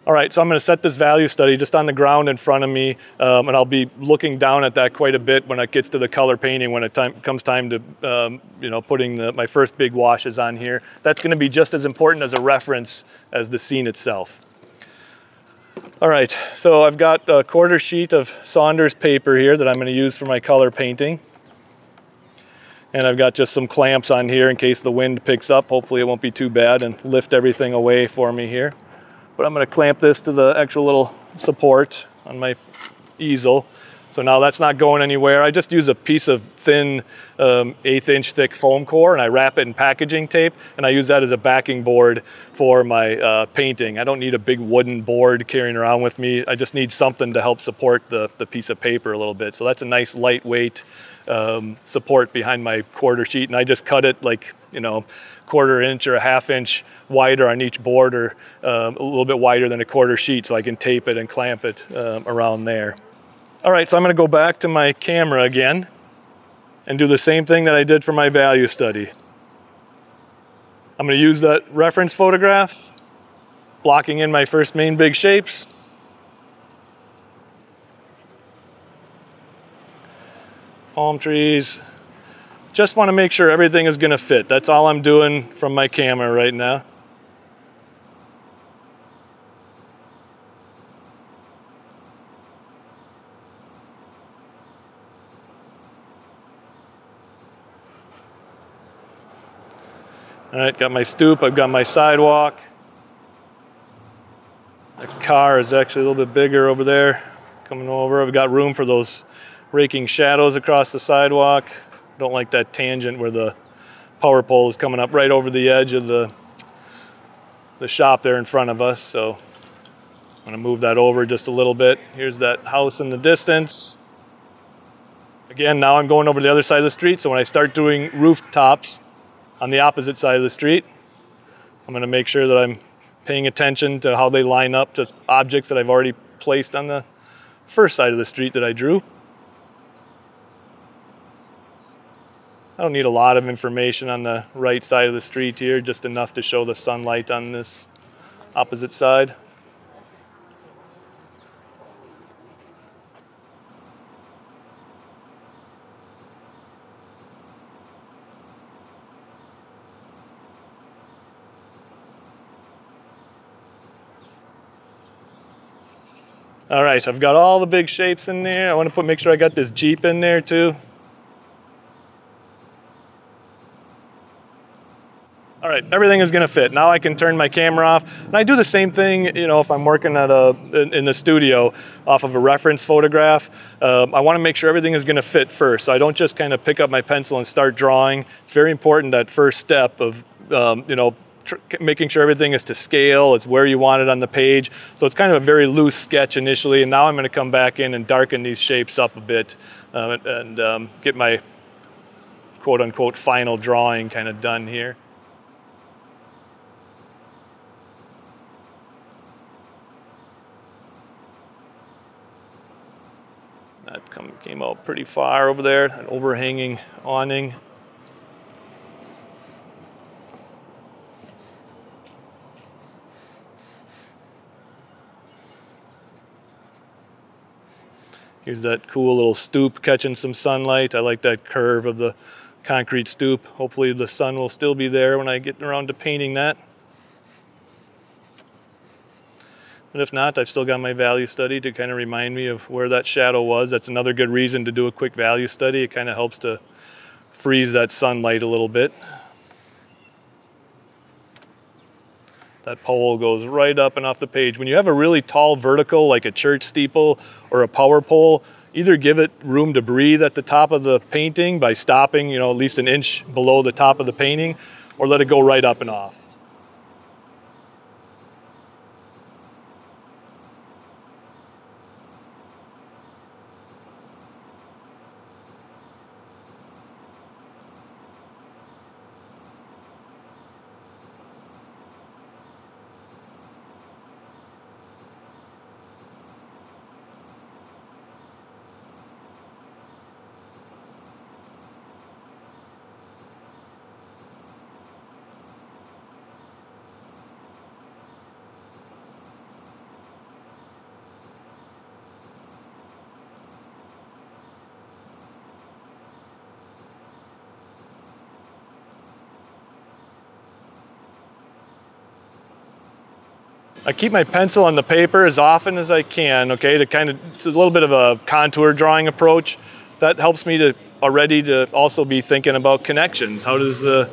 All right, so I'm going to set this value study just on the ground in front of me, and I'll be looking down at that quite a bit when it gets to the color painting, when it comes time to putting my first big washes on here. That's going to be just as important as a reference as the scene itself. All right, so I've got a quarter sheet of Saunders paper here that I'm going to use for my color painting. And I've got just some clamps on here in case the wind picks up. Hopefully it won't be too bad and lift everything away for me here. But I'm going to clamp this to the actual little support on my easel. So now that's not going anywhere. I just use a piece of thin 1/8 inch thick foam core, and I wrap it in packaging tape, and I use that as a backing board for my painting. I don't need a big wooden board carrying around with me. I just need something to help support the piece of paper a little bit. So that's a nice lightweight support behind my quarter sheet, and I just cut it like, 1/4 inch or a 1/2 inch wider on each board, or a little bit wider than a quarter sheet, so I can tape it and clamp it around there. All right, so I'm going to go back to my camera again and do the same thing that I did for my value study. I'm going to use that reference photograph, blocking in my first main big shapes. Palm trees. Just want to make sure everything is going to fit. That's all I'm doing from my camera right now. All right, got my stoop, I've got my sidewalk. The car is actually a little bit bigger over there, coming over. I've got room for those raking shadows across the sidewalk. Don't like that tangent where the power pole is coming up right over the edge of the shop there in front of us. So I'm gonna move that over just a little bit. Here's that house in the distance. Again, now I'm going over to the other side of the street, so when I start doing rooftops on the opposite side of the street, I'm going to make sure that I'm paying attention to how they line up to objects that I've already placed on the first side of the street that I drew. I don't need a lot of information on the right side of the street here, just enough to show the sunlight on this opposite side. All right, I've got all the big shapes in there. I want to make sure I got this Jeep in there too. All right, everything is gonna fit. Now I can turn my camera off. And I do the same thing, if I'm working in the studio off of a reference photograph. I wanna make sure everything is gonna fit first. So I don't just kind of pick up my pencil and start drawing. It's very important, that first step of, making sure everything is to scale. It's where you want it on the page. So it's kind of a very loose sketch initially, and now I'm gonna come back in and darken these shapes up a bit and get my quote unquote final drawing kind of done here. That came out pretty far over there, an overhanging awning. Here's that cool little stoop catching some sunlight. I like that curve of the concrete stoop. Hopefully the sun will still be there when I get around to painting that. But if not, I've still got my value study to kind of remind me of where that shadow was. That's another good reason to do a quick value study. It kind of helps to freeze that sunlight a little bit. That pole goes right up and off the page. When you have a really tall vertical, like a church steeple or a power pole, either give it room to breathe at the top of the painting by stopping, at least an inch below the top of the painting, or let it go right up and off. I keep my pencil on the paper as often as I can, okay, to kind of, it's a little bit of a contour drawing approach. That helps me to already to also be thinking about connections. How does the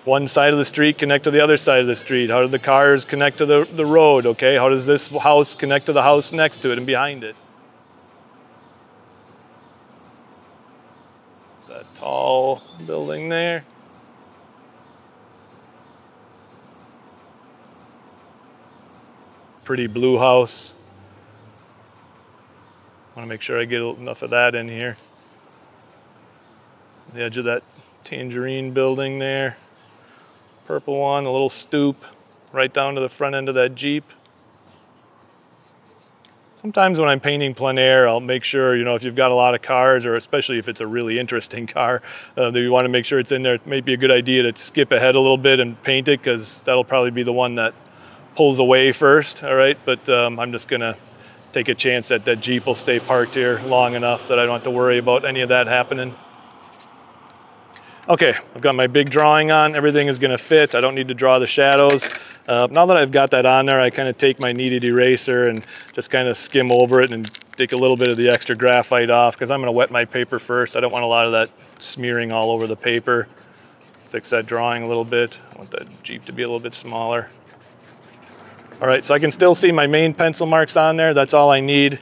one side of the street connect to the other side of the street? How do the cars connect to the road, okay? How does this house connect to the house next to it and behind it? That tall building there. Pretty blue house. I want to make sure I get enough of that in here. The edge of that tangerine building there. Purple one, a little stoop right down to the front end of that Jeep. Sometimes when I'm painting plein air, I'll make sure, if you've got a lot of cars, or especially if it's a really interesting car, that you want to make sure it's in there. It may be a good idea to skip ahead a little bit and paint it, because that'll probably be the one that pulls away first, all right? But I'm just gonna take a chance that that Jeep will stay parked here long enough that I don't have to worry about any of that happening. Okay, I've got my big drawing on. Everything is gonna fit. I don't need to draw the shadows. Now that I've got that on there, I kind of take my kneaded eraser and just kind of skim over it and take a little bit of the extra graphite off, because I'm gonna wet my paper first. I don't want a lot of that smearing all over the paper. Fix that drawing a little bit. I want that Jeep to be a little bit smaller. All right, so I can still see my main pencil marks on there. That's all I need.